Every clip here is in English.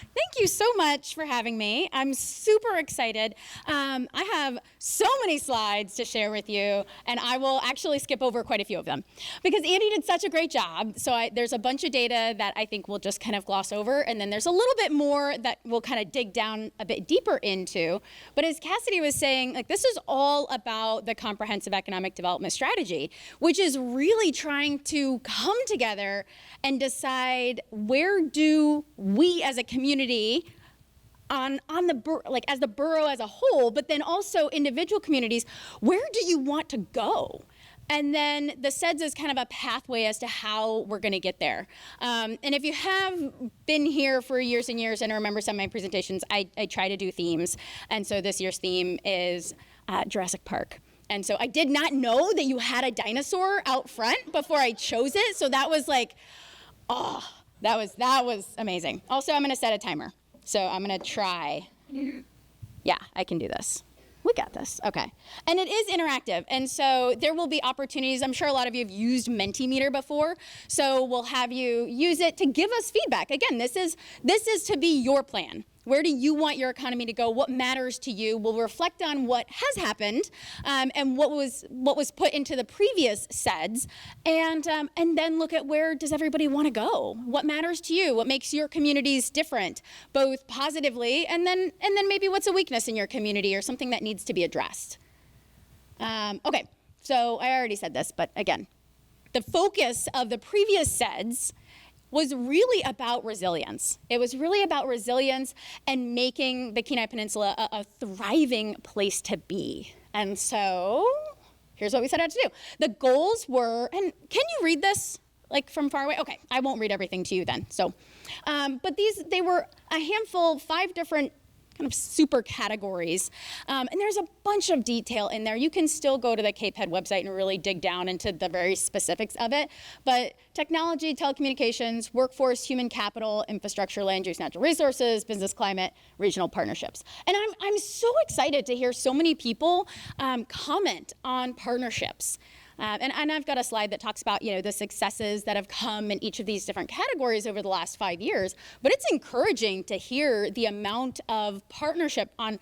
Thank you so much for having me. I'm super excited. I have so many slides to share with you, and I will actually skip over quite a few of them because Andy did such a great job. So there's a bunch of data that I think we'll just kind of gloss over, and then there's a little bit more that we'll kind of dig down a bit deeper into. But as Cassidy was saying, like, this is all about the comprehensive economic development strategy, which is really trying to come together and decide where do we as a community on the like as the borough as a whole, but then also individual communities, where do you want to go? And then the CEDS is kind of a pathway as to how we're going to get there. And if you have been here for years and years and remember some of my presentations, I try to do themes. And so this year's theme is Jurassic Park. And so I did not know that you had a dinosaur out front before I chose it. So that was like, oh, that was amazing. Also, I'm going to set a timer. So I'm going to try. Yeah, I can do this. We got this. Okay. And it is interactive. And so there will be opportunities. I'm sure a lot of you have used Mentimeter before. So we'll have you use it to give us feedback. Again, this is to be your plan. Where do you want your economy to go? What matters to you? We'll reflect on what has happened and what was put into the previous CEDS, and then look at where does everybody want to go? What matters to you? What makes your communities different, both positively and then maybe what's a weakness in your community or something that needs to be addressed. Okay, so I already said this, but again, the focus of the previous CEDS was really about resilience. It was really about resilience and making the Kenai Peninsula a thriving place to be. And so here's what we set out to do. The goals were, and can you read this like from far away? Okay, I won't read everything to you then. So, but they were a handful, 5 different kind of super categories. And there's a bunch of detail in there. You can still go to the KPEDD website and really dig down into the very specifics of it. But technology, telecommunications, workforce, human capital, infrastructure, land use, natural resources, business climate, regional partnerships. And I'm so excited to hear so many people comment on partnerships. And I've got a slide that talks about, the successes that have come in each of these different categories over the last 5 years. But it's encouraging to hear the amount of partnership on,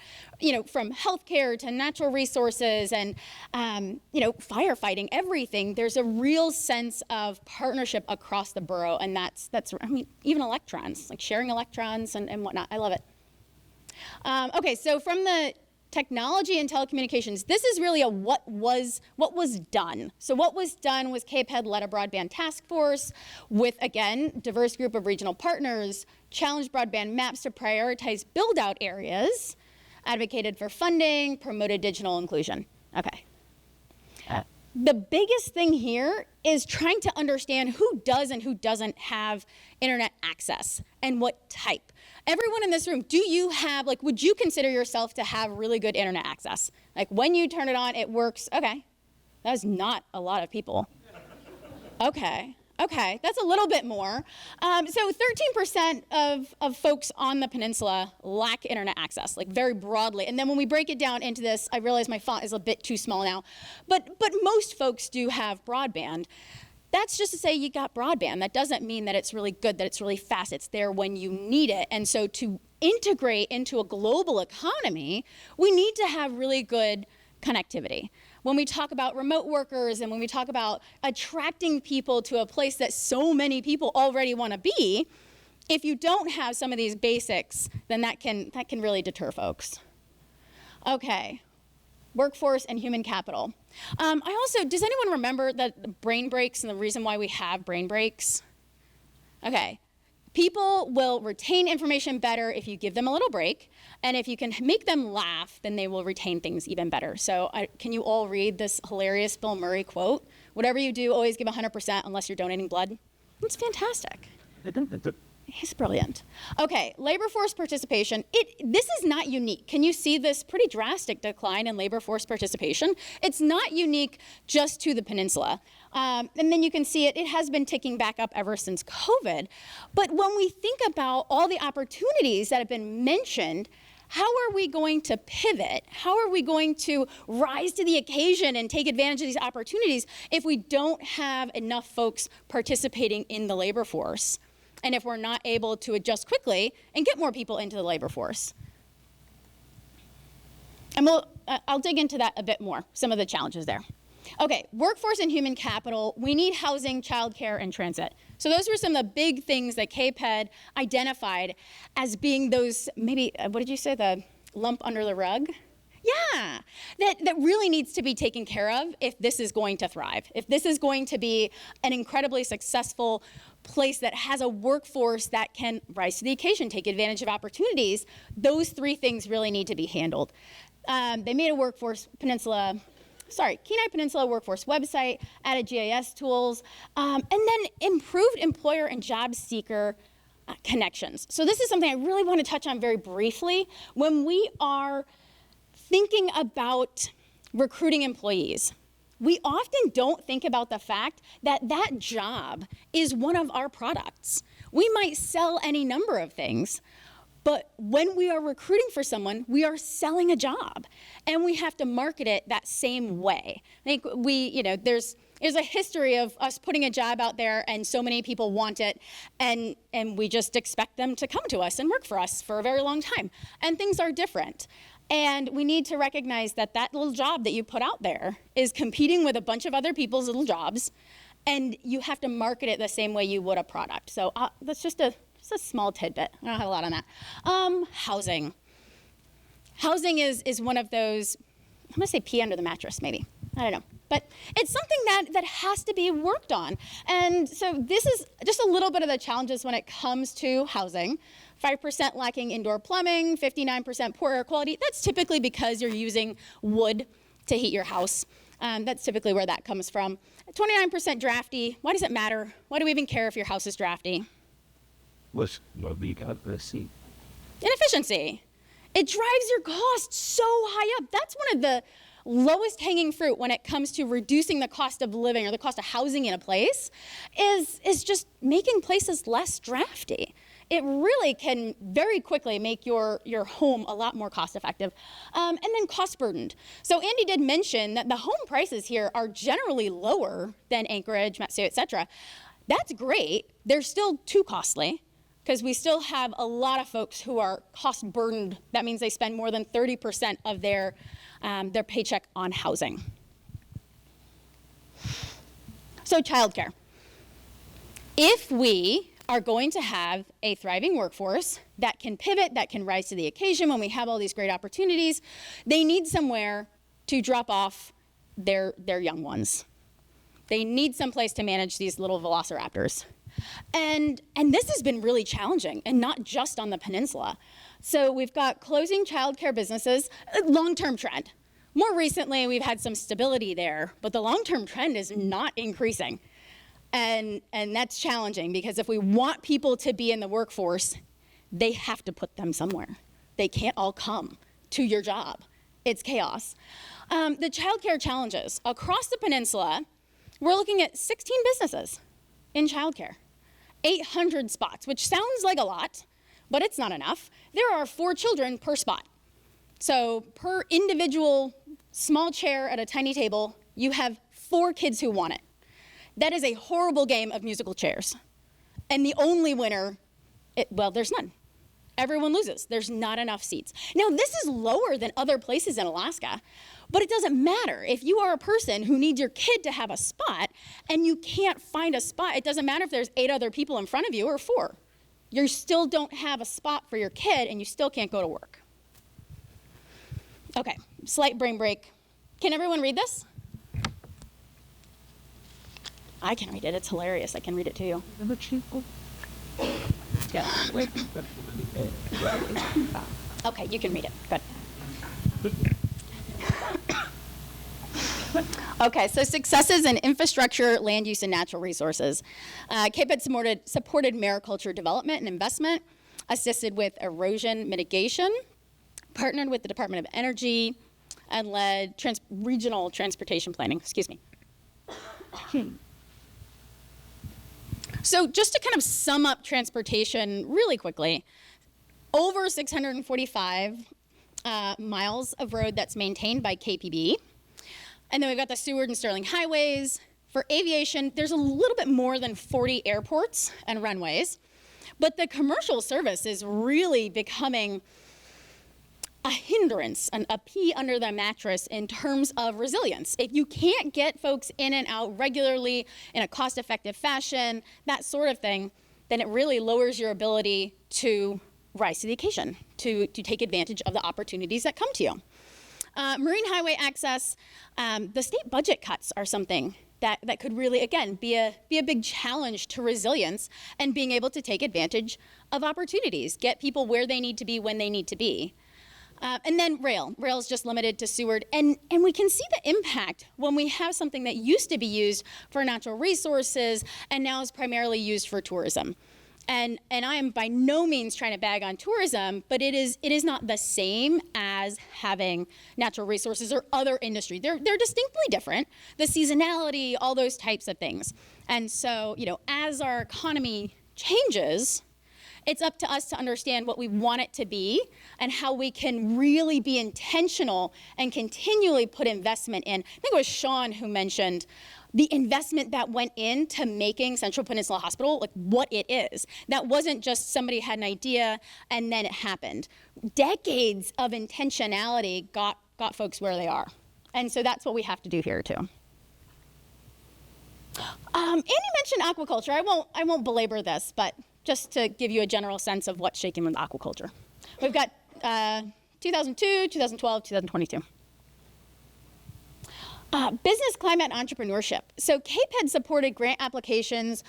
from healthcare to natural resources and, firefighting, everything. There's a real sense of partnership across the borough. And that's even electrons, like sharing electrons and whatnot. I love it. Okay, so from the technology and telecommunications, this is really what was done. So what was done was KPEDD led a broadband task force with, again, diverse group of regional partners, challenged broadband maps to prioritize build-out areas, advocated for funding, promoted digital inclusion. Okay. The biggest thing here is trying to understand who does and who doesn't have internet access and what type. Everyone in this room, do you have, would you consider yourself to have really good internet access? Like when you turn it on, it works. Okay, that is not a lot of people. Okay, that's a little bit more. So 13% of folks on the peninsula lack internet access, like very broadly. And then when we break it down into this, I realize my font is a bit too small now, but most folks do have broadband. That's just to say you got broadband. That doesn't mean that it's really good, that it's really fast. It's there when you need it. And so to integrate into a global economy, we need to have really good connectivity. When we talk about remote workers and when we talk about attracting people to a place that so many people already want to be, if you don't have some of these basics, then that can really deter folks. Okay. Workforce and human capital. Does anyone remember the brain breaks and the reason why we have brain breaks? Okay. People will retain information better if you give them a little break, and if you can make them laugh, then they will retain things even better. So can you all read this hilarious Bill Murray quote? Whatever you do, always give 100% unless you're donating blood. It's fantastic. He's brilliant. Okay, labor force participation. This is not unique. Can you see this pretty drastic decline in labor force participation? It's not unique just to the peninsula. And then you can see it has been ticking back up ever since COVID. But when we think about all the opportunities that have been mentioned, how are we going to pivot? How are we going to rise to the occasion and take advantage of these opportunities if we don't have enough folks participating in the labor force? and if we're not able to adjust quickly and get more people into the labor force. And I'll dig into that a bit more, some of the challenges there. Okay, workforce and human capital, we need housing, childcare, and transit. So those were some of the big things that KPEDD identified as being those, maybe, what did you say, the lump under the rug? Yeah, that really needs to be taken care of if this is going to thrive. If this is going to be an incredibly successful place that has a workforce that can rise to the occasion, take advantage of opportunities, those three things really need to be handled. They made a Kenai Peninsula workforce website, added GIS tools, and then improved employer and job seeker connections. So this is something I really want to touch on very briefly. When we are thinking about recruiting employees, we often don't think about the fact that that job is one of our products. We might sell any number of things, but when we are recruiting for someone, we are selling a job, and we have to market it that same way. I think there's a history of us putting a job out there, and so many people want it, and we just expect them to come to us and work for us for a very long time. And things are different. And we need to recognize that that little job that you put out there is competing with a bunch of other people's little jobs, and you have to market it the same way you would a product. So that's just a small tidbit. I don't have a lot on that. Housing. Housing is one of those, I'm gonna say pee under the mattress maybe, I don't know. But it's something that has to be worked on. And so this is just a little bit of the challenges when it comes to housing. 5% lacking indoor plumbing, 59% poor air quality. That's typically because you're using wood to heat your house. That's typically where that comes from. 29% drafty. Why does it matter? Why do we even care if your house is drafty? Inefficiency. It drives your costs so high up. That's one of the lowest hanging fruit when it comes to reducing the cost of living or the cost of housing in a place is just making places less drafty. It really can very quickly make your home a lot more cost effective. And then cost burdened. So Andy did mention that the home prices here are generally lower than Anchorage, Matsuo, et cetera. That's great. They're still too costly because we still have a lot of folks who are cost burdened. That means they spend more than 30% of their paycheck on housing. So childcare. If we are going to have a thriving workforce that can pivot, that can rise to the occasion when we have all these great opportunities, they need somewhere to drop off their young ones. They need someplace to manage these little velociraptors. And this has been really challenging, and not just on the peninsula. So we've got closing childcare businesses, a long-term trend. More recently, we've had some stability there, but the long-term trend is not increasing. And that's challenging because if we want people to be in the workforce, they have to put them somewhere. They can't all come to your job. It's chaos. The childcare challenges. Across the peninsula, we're looking at 16 businesses in childcare, 800 spots, which sounds like a lot, but it's not enough. There are 4 children per spot. So per individual small chair at a tiny table, you have 4 kids who want it. That is a horrible game of musical chairs. And the only winner, there's none. Everyone loses. There's not enough seats. Now, this is lower than other places in Alaska, but it doesn't matter. If you are a person who needs your kid to have a spot and you can't find a spot, it doesn't matter if there's 8 other people in front of you or 4. You still don't have a spot for your kid and you still can't go to work. Okay, slight brain break. Can everyone read this? I can read it. It's hilarious. I can read it to you. Yeah. Okay, you can read it. Good. Okay, so successes in infrastructure, land use, and natural resources. KPEDD supported mariculture development and investment, assisted with erosion mitigation, partnered with the Department of Energy, and led regional transportation planning. Excuse me. So just to kind of sum up transportation really quickly, over 645 miles of road that's maintained by KPEDD. And then we've got the Seward and Sterling highways. For aviation, there's a little bit more than 40 airports and runways. But the commercial service is really becoming a hindrance, a pea under the mattress in terms of resilience. If you can't get folks in and out regularly in a cost-effective fashion, that sort of thing, then it really lowers your ability to rise to the occasion, to take advantage of the opportunities that come to you. Marine highway access, the state budget cuts are something that could really, again, be a big challenge to resilience and being able to take advantage of opportunities, get people where they need to be when they need to be. And then rail. Rail is just limited to Seward. And we can see the impact when we have something that used to be used for natural resources and now is primarily used for tourism. And I am by no means trying to bag on tourism, but it is not the same as having natural resources or other industry. They're distinctly different. The seasonality, all those types of things. And so, as our economy changes, it's up to us to understand what we want it to be and how we can really be intentional and continually put investment in. I think it was Sean who mentioned the investment that went into making Central Peninsula Hospital like what it is. That wasn't just somebody had an idea and then it happened. Decades of intentionality got folks where they are. And so that's what we have to do here too. Andy mentioned aquaculture. I won't belabor this, but just to give you a general sense of what's shaking with aquaculture. We've got 2002, 2012, 2022. Business climate and entrepreneurship. So KPEDD supported grant applications,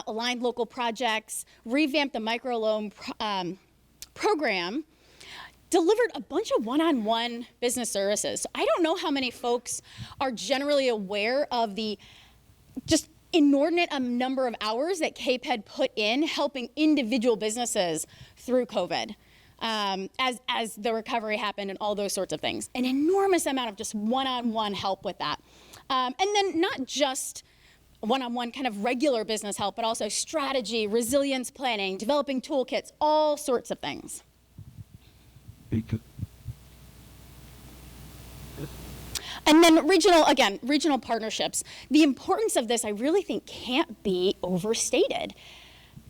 aligned local projects, revamped the microloan program, delivered a bunch of one-on-one business services. So I don't know how many folks are generally aware of the just inordinate number of hours that KPEDD put in helping individual businesses through COVID. As the recovery happened and all those sorts of things. An enormous amount of just one-on-one help with that. And then not just one-on-one kind of regular business help, but also strategy, resilience planning, developing toolkits, all sorts of things. And then regional partnerships. The importance of this, I really think, can't be overstated.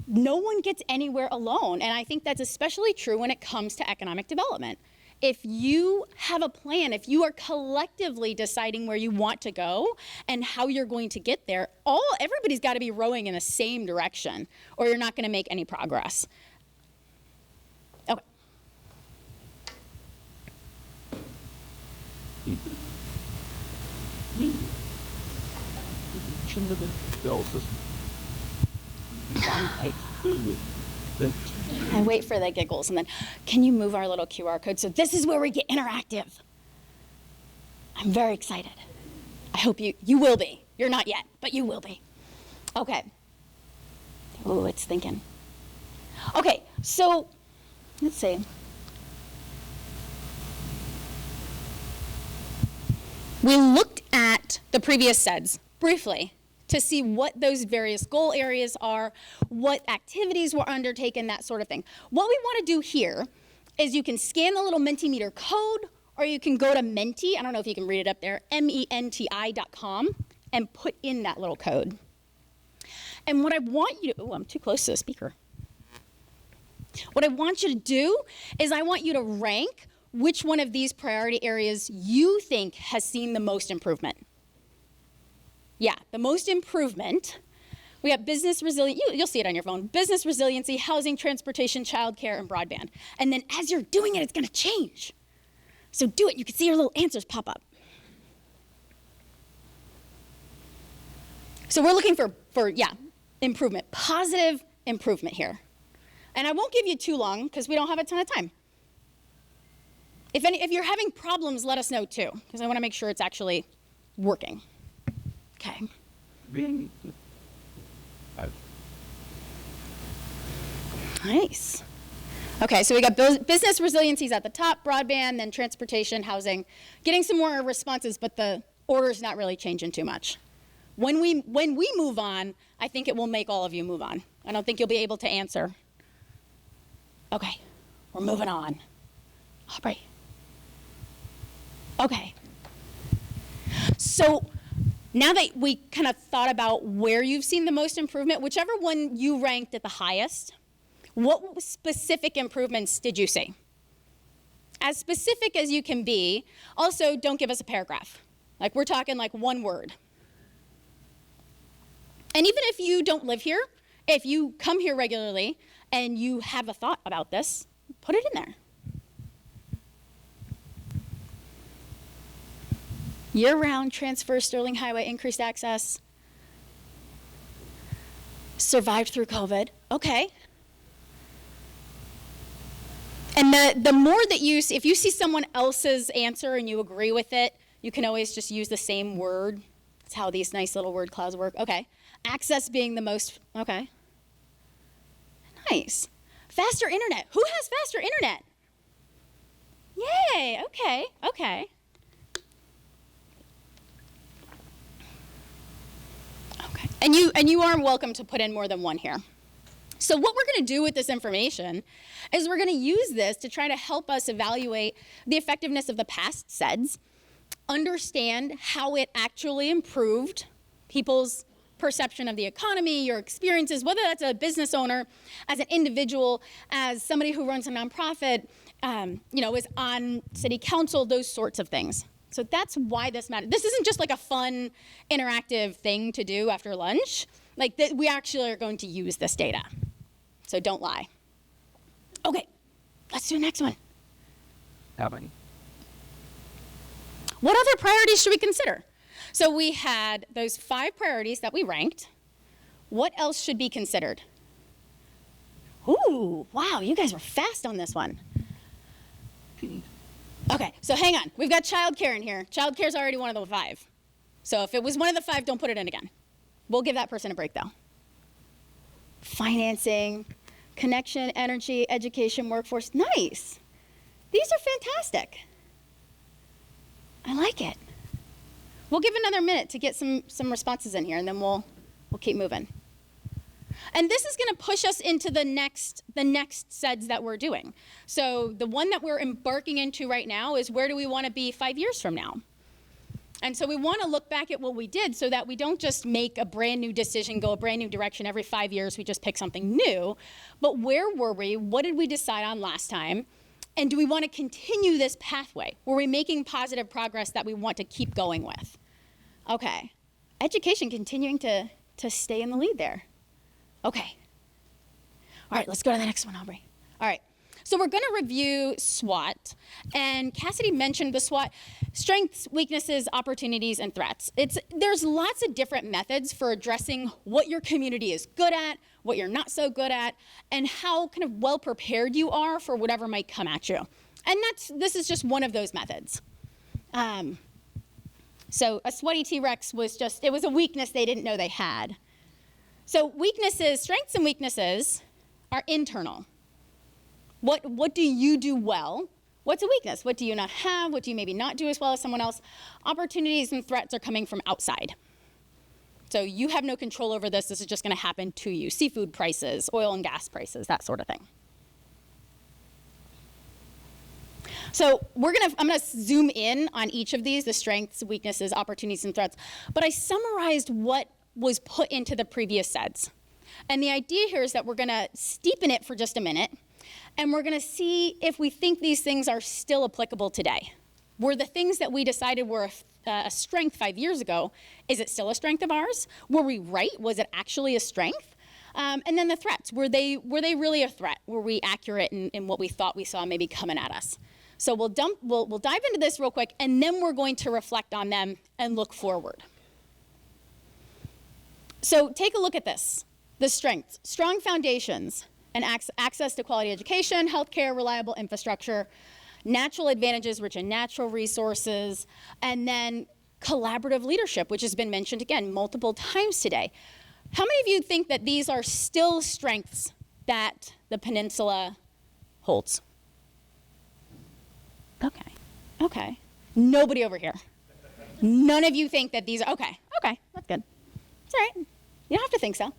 No one gets anywhere alone, and I think that's especially true when it comes to economic development. If you have a plan, if you are collectively deciding where you want to go and how you're going to get there, everybody's got to be rowing in the same direction, or you're not going to make any progress. Okay. I wait for the giggles and then, can you move our little QR code? So this is where we get interactive. I'm very excited. I hope you will be. You're not yet, but you will be. Okay. Oh, it's thinking. Okay, so let's see. We looked at the previous CEDS briefly to see what those various goal areas are, what activities were undertaken, that sort of thing. What we want to do here is you can scan the little Mentimeter code, or you can go to Menti, I don't know if you can read it up there, menti.com, and put in that little code. And what I want you to, I'm too close to the speaker. What I want you to do is I want you to rank which one of these priority areas you think has seen the most improvement. Yeah, the most improvement. We have business resilience, you'll see it on your phone, business resiliency, housing, transportation, childcare, and broadband. And then as you're doing it, it's gonna change. So do it, you can see your little answers pop up. So we're looking for improvement, positive improvement here. And I won't give you too long because we don't have a ton of time. If you're having problems, let us know too, because I wanna make sure it's actually working. Okay. Nice. Okay, so we got business resiliencies at the top, broadband, then transportation, housing. Getting some more responses, but the order's not really changing too much. When we move on, I think it will make all of you move on. I don't think you'll be able to answer. Okay, we're moving on. Aubrey. Okay. So now that we kind of thought about where you've seen the most improvement, whichever one you ranked at the highest, What specific improvements did you see? As specific as you can be. Also, don't give us a paragraph. Like, we're talking like one word. And even if you don't live here, if you come here regularly and you have a thought about this, put it in there. Year-round transfer, Sterling Highway, increased access. Survived through COVID. Okay. And the more that you see, if you see someone else's answer and you agree with it, you can always just use the same word. That's how these nice little word clouds work. Okay. Access being the most, okay. Nice. Faster internet. Who has faster internet? Yay, okay, okay. Okay, and you are welcome to put in more than one here. So what we're gonna do with this information is we're gonna use this to try to help us evaluate the effectiveness of the past CEDS, understand how it actually improved people's perception of the economy, your experiences, whether that's a business owner, as an individual, as somebody who runs a nonprofit, is on city council, those sorts of things. So that's why this matters. This isn't just like a fun, interactive thing to do after lunch. Like, we actually are going to use this data. So don't lie. Okay, let's do the next one. How many? What other priorities should we consider? So we had those 5 priorities that we ranked. What else should be considered? Ooh, wow, you guys were fast on this one. Okay, so hang on. We've got childcare in here. Childcare is already one of the 5. So if it was one of the 5, don't put it in again. We'll give that person a break, though. Financing, connection, energy, education, workforce. Nice. These are fantastic. I like it. We'll give another minute to get some responses in here, and then we'll keep moving. And this is gonna push us into the next CEDS that we're doing. So the one that we're embarking into right now is, where do we wanna be 5 years from now? And so we wanna look back at what we did so that we don't just make a brand new decision, go a brand new direction every 5 years, we just pick something new, but where were we? What did we decide on last time? And do we wanna continue this pathway? Were we making positive progress that we want to keep going with? Okay, education continuing to stay in the lead there. Okay. All right, let's go to the next one, Aubrey. All right, so we're gonna review SWOT, and Cassidy mentioned the SWOT: strengths, weaknesses, opportunities, and threats. There's lots of different methods for addressing what your community is good at, what you're not so good at, and how kind of well prepared you are for whatever might come at you. And this is just one of those methods. So a sweaty T-Rex was it was a weakness they didn't know they had. So weaknesses, strengths and weaknesses are internal. What do you do well? What's a weakness? What do you not have? What do you maybe not do as well as someone else? Opportunities and threats are coming from outside. So you have no control over this. This is just gonna happen to you. Seafood prices, oil and gas prices, that sort of thing. So I'm gonna zoom in on each of these, the strengths, weaknesses, opportunities, and threats, but I summarized what was put into the previous CEDS. And the idea here is that we're gonna steepen it for just a minute, and we're gonna see if we think these things are still applicable today. Were the things that we decided were a strength 5 years ago, is it still a strength of ours? Were we right? Was it actually a strength? And then the threats, were they really a threat? Were we accurate in what we thought we saw maybe coming at us? So we'll dive into this real quick, and then we're going to reflect on them and look forward. So take a look at this. The strengths: strong foundations and access to quality education, healthcare, reliable infrastructure, natural advantages rich in natural resources, and then collaborative leadership, which has been mentioned again multiple times today. How many of you think that these are still strengths that the Peninsula holds? Okay. Nobody over here. None of you think that these are, okay, that's good. It's all right, you don't have to think so.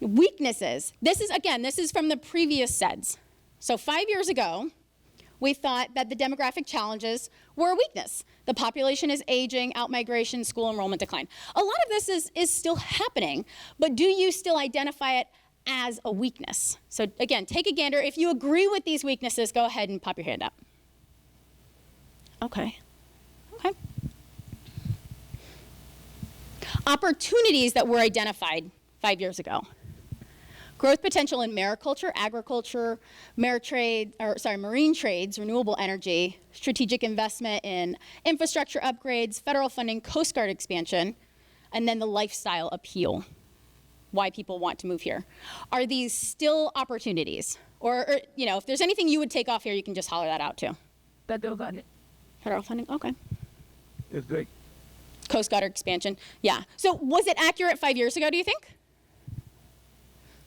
Weaknesses, this is from the previous CEDS. So 5 years ago, we thought that the demographic challenges were a weakness. The population is aging, outmigration, school enrollment decline. A lot of this is still happening, but do you still identify it as a weakness? So again, take a gander. If you agree with these weaknesses, go ahead and pop your hand up. Okay. Opportunities that were identified 5 years ago. Growth potential in mariculture, agriculture, marine trades, renewable energy, strategic investment in infrastructure upgrades, federal funding, Coast Guard expansion, and then the lifestyle appeal, why people want to move here. Are these still opportunities? Or if there's anything you would take off here, you can just holler that out too. Federal funding. Federal funding, okay. It's great. Coast Guard expansion, yeah. So was it accurate 5 years ago, do you think?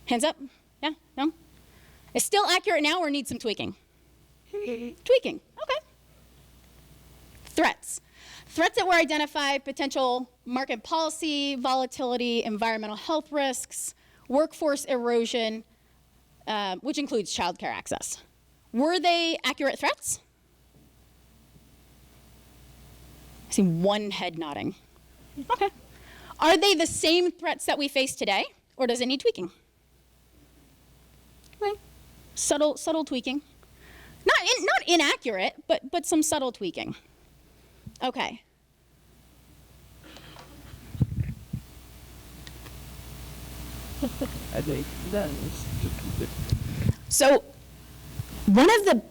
Hands up, yeah, no? It's still accurate now or needs some tweaking? Tweaking, okay. Threats. Threats that were identified, potential market policy, volatility, environmental health risks, workforce erosion, which includes childcare access. Were they accurate threats? I see one head nodding. Okay. Are they the same threats that we face today, or does it need tweaking? Okay. Subtle tweaking. Not inaccurate, but some subtle tweaking. Okay. I think that is just So one of the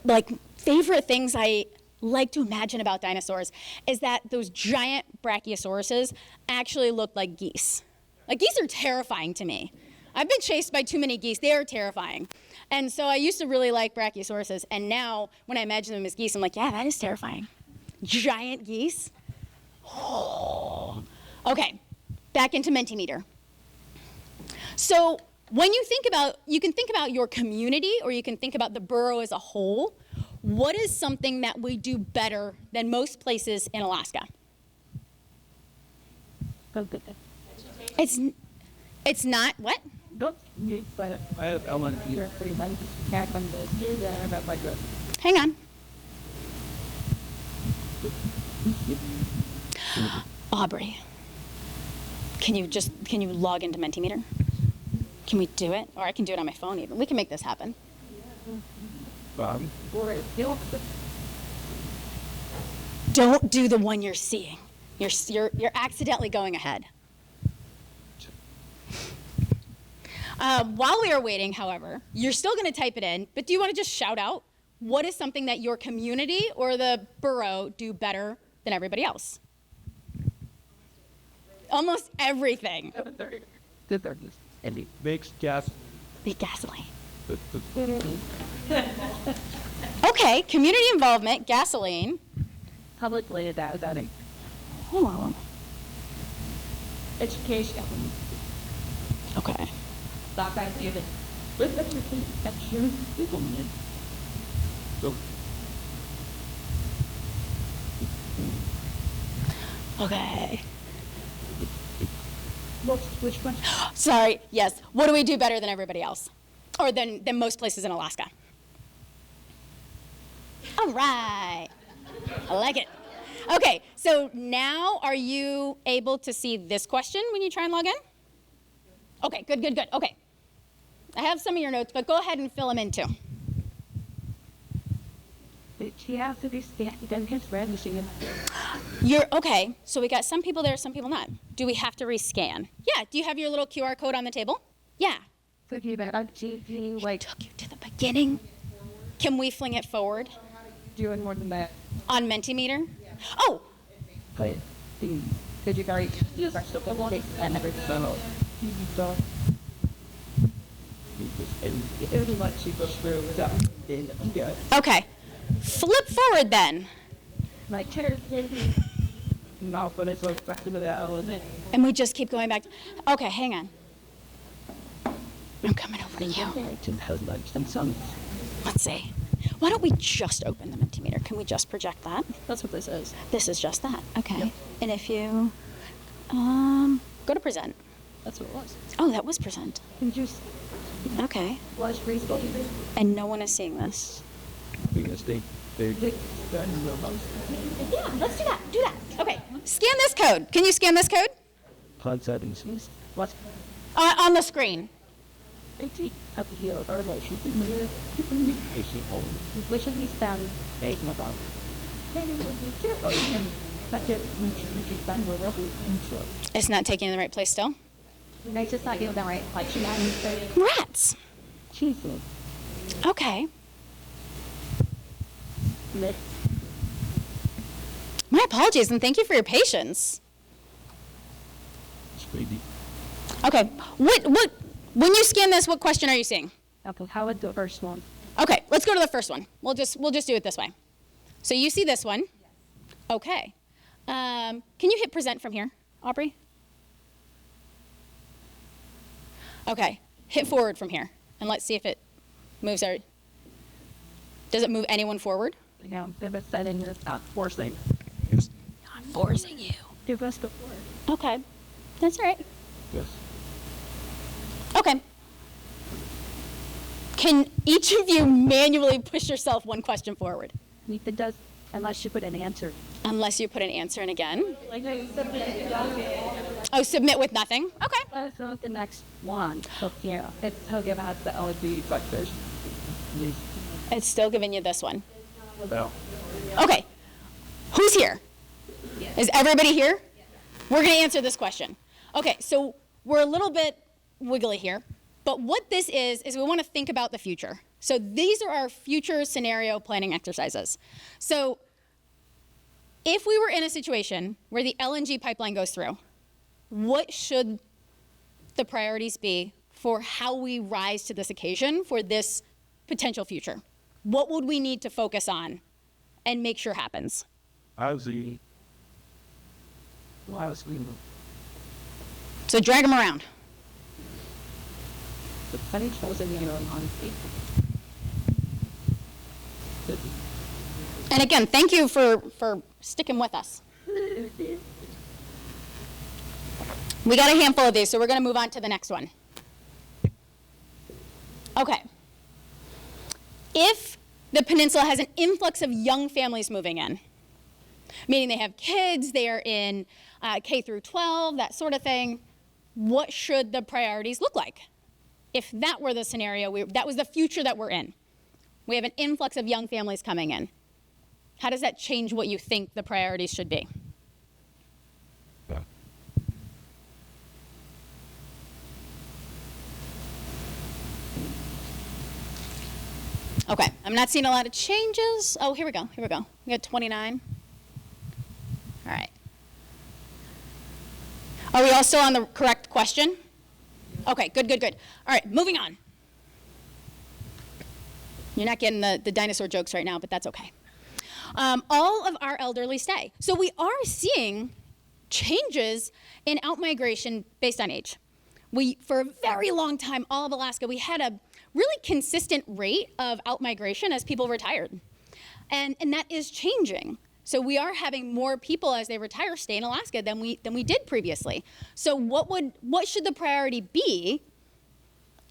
favorite things I like to imagine about dinosaurs is that those giant brachiosauruses actually looked like geese. Like, geese are terrifying to me. I've been chased by too many geese. They are terrifying. And so I used to really like brachiosauruses, and now when I imagine them as geese, I'm like, yeah, that is terrifying. Giant geese. Oh. Okay, back into Mentimeter. So when you can think about your community, or you can think about the borough as a whole. What is something that we do better than most places in Alaska? It's not what? Hang on. Aubrey, can you log into Mentimeter? Can we do it? Or I can do it on my phone even. We can make this happen. Don't do the one you're seeing. You're accidentally going ahead. While we are waiting, however, you're still going to type it in, but do you want to just shout out what is something that your community or the borough do better than everybody else? Almost everything. Makes gas. The gasoline. Okay, community involvement, gasoline. Publicly that. Hold on. Education. Okay. Okay. Which one? Sorry, yes. What do we do better than everybody else? Or than most places in Alaska? All right. I like it. Okay, so now are you able to see this question when you try and log in? Okay, good. Okay. I have some of your notes, but go ahead and fill them in too. Okay, so we got some people there, some people not. Do we have to rescan? Yeah, do you have your little QR code on the table? Yeah. Took you took you to the beginning. Can we fling it forward? Doing more than that. On Mentimeter? Oh! But could you carry and never so okay. Flip forward then. Like no, but it's like back to that. And we just keep going back. Okay, hang on. I'm coming over to you. Let's see. Why don't we just open the Mentimeter? Can we just project that? That's what this is. This is just that. Okay. Yep. And if you go to present. That's what it was. Oh, that was present. And just okay. watch reasonable. And no one is seeing this. Yeah, let's do that. Do that. Okay. Scan this code. Can you scan this code? What? On the screen. Critique of your relationship which is found reasonable. Then it would be cheerful and such a which is done with every intro. It's not taking you in the right place still? And I just not give the right like Rats. Jesus. Okay. Miss. My apologies, and thank you for your patience. Okay, when you scan this, what question are you seeing? Okay, how would the first one? Okay, let's go to the first one. We'll just do it this way. So you see this one. Okay. Can you hit present from here, Aubrey? Okay, hit forward from here, and let's see if it moves our, does it move anyone forward? Yeah, if it's setting this not forcing. Not forcing you. Give us the force. Okay, that's all right. Yes. Okay. Can each of you manually push yourself one question forward? If it does, unless you put an answer. Unless you put an answer in again. Like submit. Oh, submit with nothing? Okay. Let's go with the next one. So yeah, it's talking about the LG factors. It's still giving you this one. No. Okay. Who's here? Is everybody here? We're going to answer this question. Okay, so we're a little bit wiggly here, but what this is we want to think about the future. So these are our future scenario planning exercises. So if we were in a situation where the LNG pipeline goes through, what should the priorities be for how we rise to this occasion for this potential future? What would we need to focus on and make sure happens? Housing. So drag them around. The funny chosen on And again, thank you for sticking with us. We got a handful of these, so we're going to move on to the next one. Okay. If the peninsula has an influx of young families moving in, meaning they have kids, they are in K through 12, that sort of thing, what should the priorities look like? If that were the scenario, that was the future that we're in. We have an influx of young families coming in. How does that change what you think the priorities should be? Yeah. Okay, I'm not seeing a lot of changes. Oh, here we go. We got 29. All right. Are we all still on the correct question? Okay, good. All right, moving on. You're not getting the dinosaur jokes right now, but that's okay. All of our elderly stay. So we are seeing changes in outmigration based on age. For a very long time, all of Alaska, we had a really consistent rate of outmigration as people retired. And that is changing. So we are having more people as they retire stay in Alaska than we did previously. So what should the priority be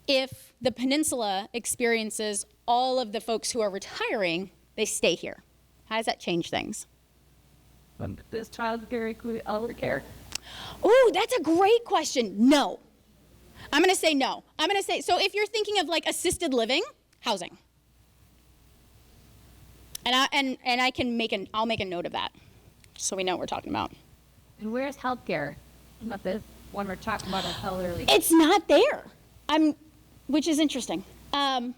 if the peninsula experiences all of the folks who are retiring, they stay here? How does that change things? Does child care include elder care? Oh, that's a great question. No. I'm going to say no. I'm going to say, so if you're thinking of like assisted living, housing. And I'll make a note of that, so we know what we're talking about. And where's healthcare? Not this one we're talking about elderly. It's not there. Which is interesting. No.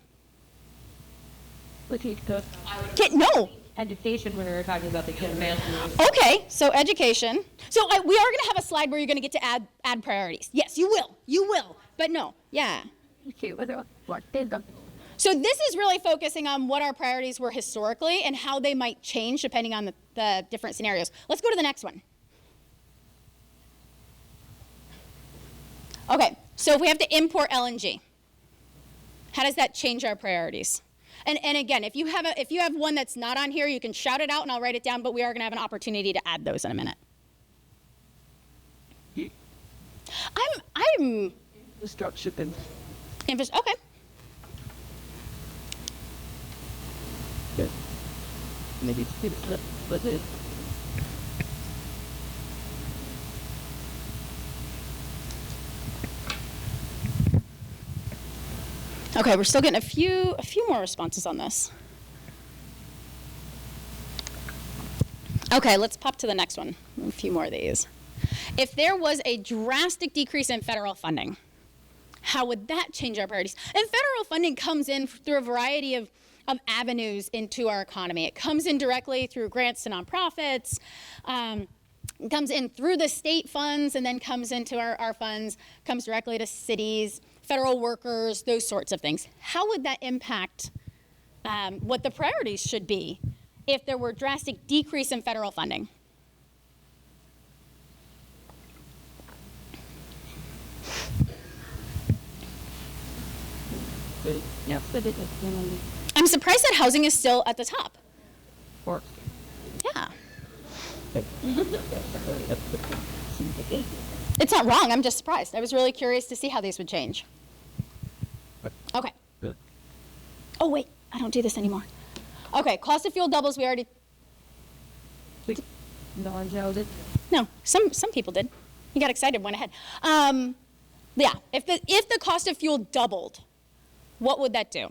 Education when we were talking about the kid man. Okay, so education. So we are going to have a slide where you're going to get to add priorities. Yes, you will. But no, yeah. So this is really focusing on what our priorities were historically and how they might change depending on the different scenarios. Let's go to the next one. Okay, so if we have to import LNG, how does that change our priorities? And again, if you have one that's not on here, you can shout it out and I'll write it down, but we are going to have an opportunity to add those in a minute. I'm Infrastructure and okay. good. Maybe but it. Okay, we're still getting a few more responses on this. Okay, let's pop to the next one. A few more of these. If there was a drastic decrease in federal funding, how would that change our priorities? And federal funding comes in through a variety of avenues into our economy. It comes in directly through grants to nonprofits, it comes in through the state funds, and then comes into our funds, comes directly to cities, federal workers, those sorts of things. How would that impact what the priorities should be if there were drastic decrease in federal funding? Yep. But it is generally I'm surprised that housing is still at the top. work. Yeah. It's not wrong, I'm just surprised. I was really curious to see how these would change. Okay. Good. Oh, wait, I don't do this anymore. Okay, cost of fuel doubles, we already, No one knows it. no, some people did. You got excited, went ahead. Yeah, if the cost of fuel doubled, what would that do?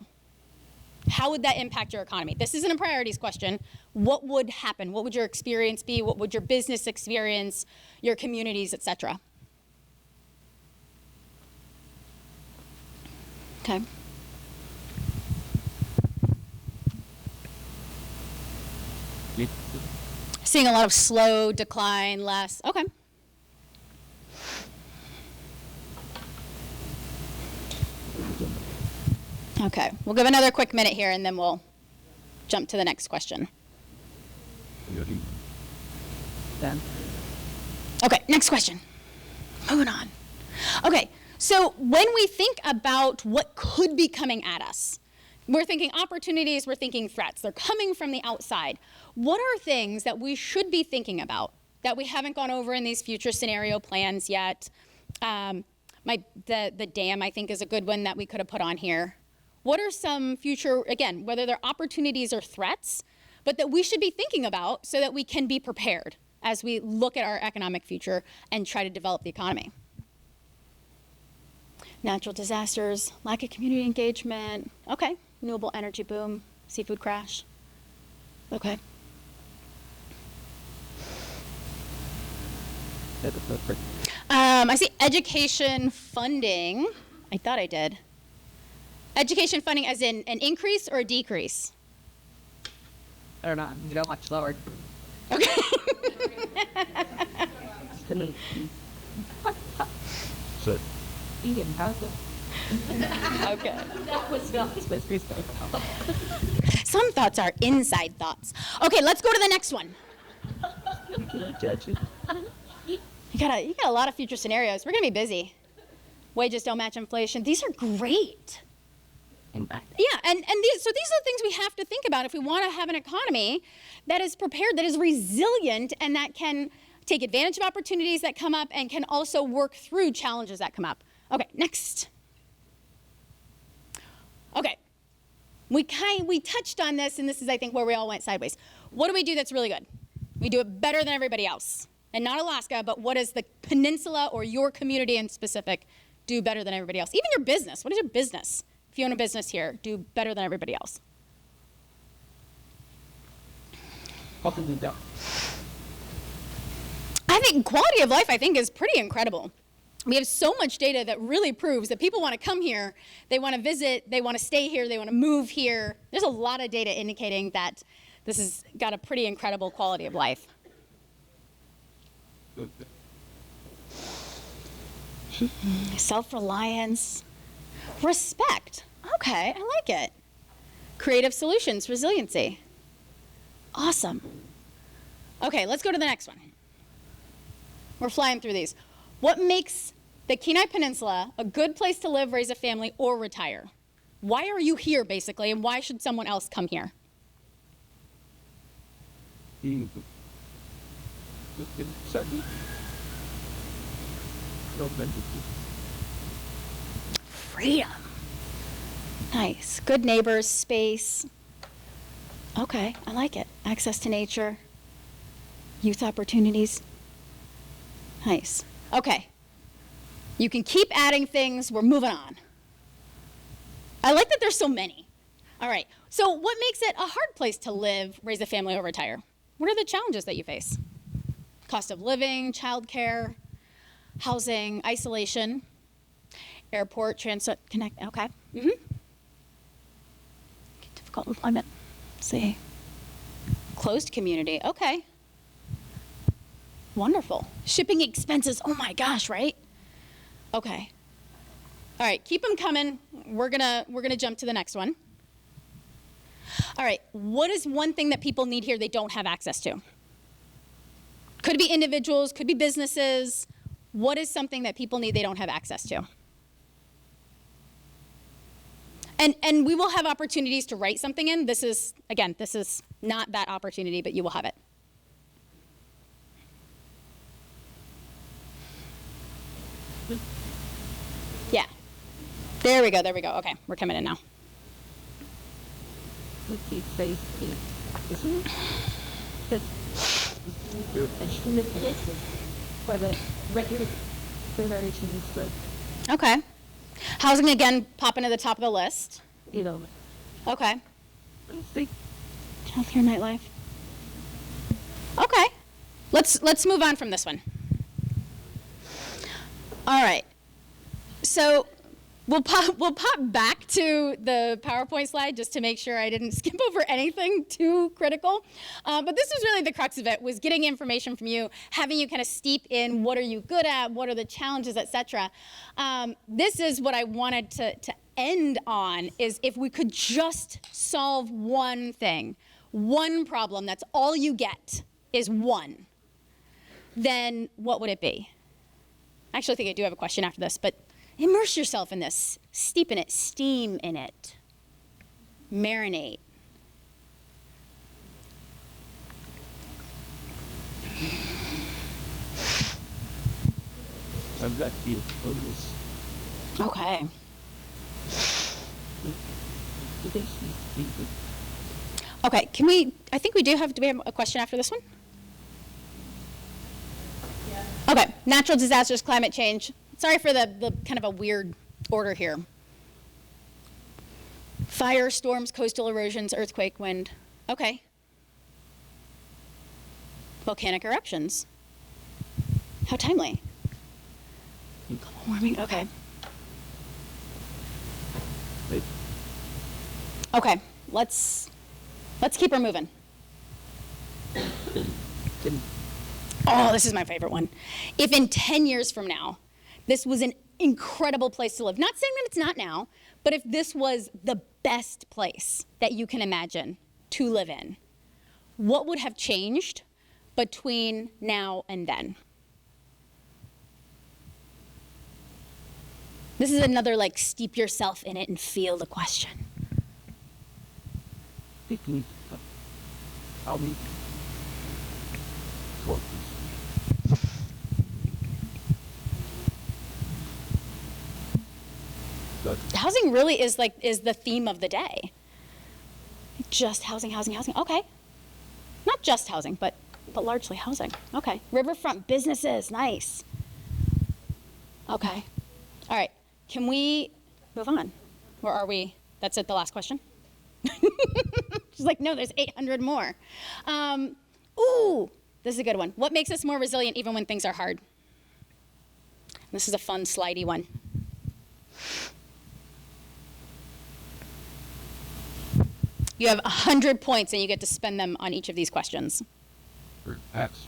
How would that impact your economy? This isn't a priorities question. What would happen? What would your experience be? What would your business experience, your communities, et cetera? Okay. Seeing a lot of slow decline, less. Okay. Okay, we'll give another quick minute here and then we'll jump to the next question. Done. Okay, next question. Moving on. Okay, so when we think about what could be coming at us, we're thinking opportunities, we're thinking threats. They're coming from the outside. What are things that we should be thinking about that we haven't gone over in these future scenario plans yet? The dam, I think, is a good one that we could have put on here. What are some future, again, whether they're opportunities or threats, but that we should be thinking about so that we can be prepared as we look at our economic future and try to develop the economy? Natural disasters, lack of community engagement, okay. Renewable energy boom, seafood crash, okay. I see education funding. I thought I did. Education funding as in an increase or a decrease? I don't know. You know, much lower. Okay. So, Vegan housing. Okay. That was not with respect. Some thoughts are inside thoughts. Okay, let's go to the next one. Judges. You got a lot of future scenarios. We're gonna be busy. Wages don't match inflation. These are great. Yeah, and these are the things we have to think about if we want to have an economy that is prepared, that is resilient, and that can take advantage of opportunities that come up and can also work through challenges that come up. Okay, next. Okay, we touched on this, and this is, I think, where we all went sideways. What do we do that's really good? We do it better than everybody else. And not Alaska, but what does the peninsula or your community in specific do better than everybody else? Even your business. What is your business? If you own a business here, do better than everybody else. I think quality of life, I think, is pretty incredible. We have so much data that really proves that people want to come here, they want to visit, they want to stay here, they want to move here. There's a lot of data indicating that this has got a pretty incredible quality of life. Self-reliance, respect. Okay, I like it. Creative solutions, resiliency. Awesome. Okay, let's go to the next one. We're flying through these. What makes the Kenai Peninsula a good place to live, raise a family, or retire? Why are you here, basically, and why should someone else come here? Freedom. Nice. Good neighbors, space. Okay, I like it. Access to nature, youth opportunities. Nice. Okay. You can keep adding things. We're moving on. I like that there's so many. All right, so what makes it a hard place to live, raise a family, or retire? What are the challenges that you face? Cost of living, childcare, housing, isolation, airport, transit, connect, okay. Difficult employment, let's see. Closed community, okay. Wonderful. Shipping expenses, oh my gosh, right? Okay. All right, keep them coming. We're gonna jump to the next one. All right, what is one thing that people need here they don't have access to? Could be individuals, could be businesses. What is something that people need they don't have access to? And we will have opportunities to write something in. This is not that opportunity, but you will have it. Yeah. There we go. Okay, we're coming in now. Let's see, safety. Isn't it? For the regular federation is good. Okay. Housing again, popping to the top of the list. You know, Okay. let's see. Healthcare, nightlife. Okay. Let's move on from this one. All right. So we'll pop back to the PowerPoint slide just to make sure I didn't skip over anything too critical. But this was really the crux of it, was getting information from you, having you kind of steep in what are you good at, what are the challenges, etc. This is what I wanted to end on, is if we could just solve one thing, one problem, that's all you get is one, then what would it be? I actually think I do have a question after this, but immerse yourself in this, steep in it, steam in it, marinate. I've got the photos. Okay. Okay, I think do we have a question after this one? Yeah. Okay, natural disasters, climate change. Sorry for the kind of a weird order here. Fire, storms, coastal erosions, earthquake, wind. Okay. Volcanic eruptions. How timely. Global warming, okay. Okay, let's keep her moving. Oh, this is my favorite one. If in 10 years from now, this was an incredible place to live, not saying that it's not now, but if this was the best place that you can imagine to live in, what would have changed between now and then? This is another, like, steep yourself in it and feel the question. Housing really is the theme of the day. Just housing. Okay. Not just housing, but largely housing. Okay. Riverfront businesses, nice. Okay. All right. Can we move on? Or are we? That's it, the last question? She's like, no, there's 800 more. Ooh, this is a good one. What makes us more resilient even when things are hard? This is a fun, slidey one. You have 100 points and you get to spend them on each of these questions. That's.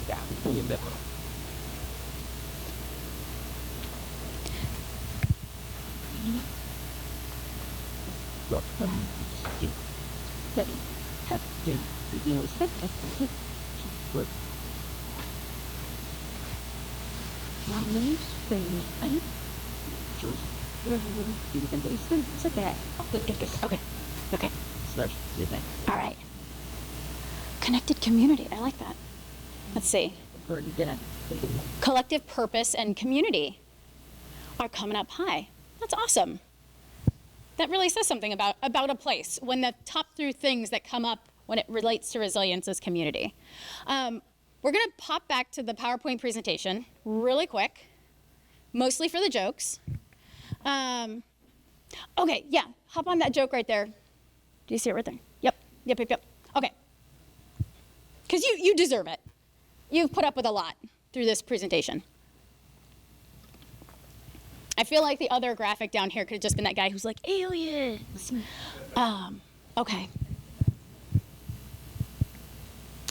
Yeah, Okay. All right. Connected community. I like that. Let's see. Collective purpose and community are coming up high. That's awesome. That really says something about a place when the top three things that come up when it relates to resilience is community. We're going to pop back to the PowerPoint presentation really quick, mostly for the jokes. Okay, yeah, hop on that joke right there. Do you see it right there? Yep. Okay. Because you deserve it. You've put up with a lot through this presentation. I feel like the other graphic down here could have just been that guy who's like, aliens. Okay.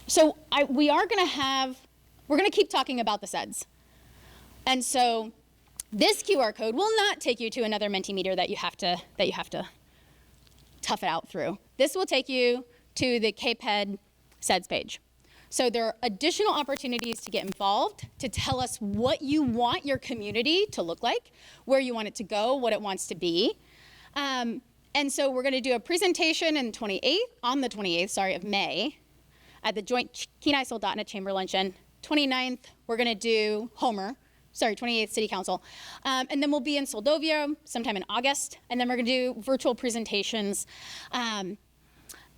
So we're gonna keep talking about the CEDS. And so this QR code will not take you to another Mentimeter that you have to tough it out through. This will take you to the KPEDD CEDS page. So there are additional opportunities to get involved, to tell us what you want your community to look like, where you want it to go, what it wants to be. And so we're gonna do a presentation on the 28th of May at the joint Kenai Soldotna Chamber Luncheon. 29th, we're gonna do 28th City Council. And then we'll be in Soldovia sometime in August, and then we're gonna do virtual presentations.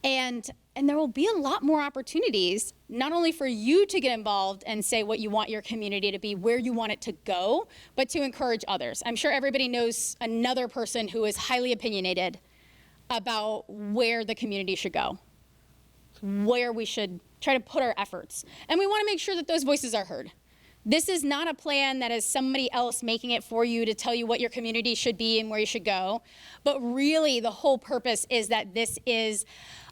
And there will be a lot more opportunities, not only for you to get involved and say what you want your community to be, where you want it to go, but to encourage others. I'm sure everybody knows another person who is highly opinionated about where the community should go, where we should try to put our efforts. And we want to make sure that those voices are heard. This is not a plan that is somebody else making it for you to tell you what your community should be and where you should go. But really, the whole purpose is that this is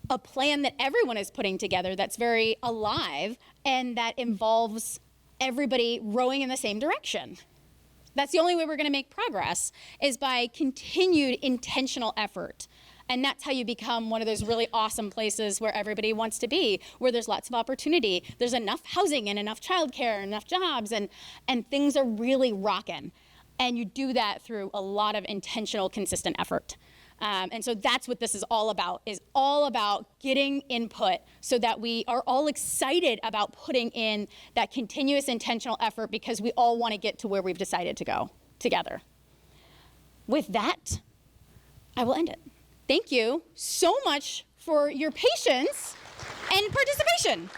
a plan that everyone is putting together that's very alive and that involves everybody rowing in the same direction. That's the only way we're going to make progress, is by continued intentional effort. And that's how you become one of those really awesome places where everybody wants to be, where there's lots of opportunity. There's enough housing and enough childcare, enough jobs, and things are really rocking. And you do that through a lot of intentional, consistent effort. And so that's what this is all about getting input so that we are all excited about putting in that continuous intentional effort, because we all want to get to where we've decided to go together. With that, I will end it. Thank you so much for your patience and participation.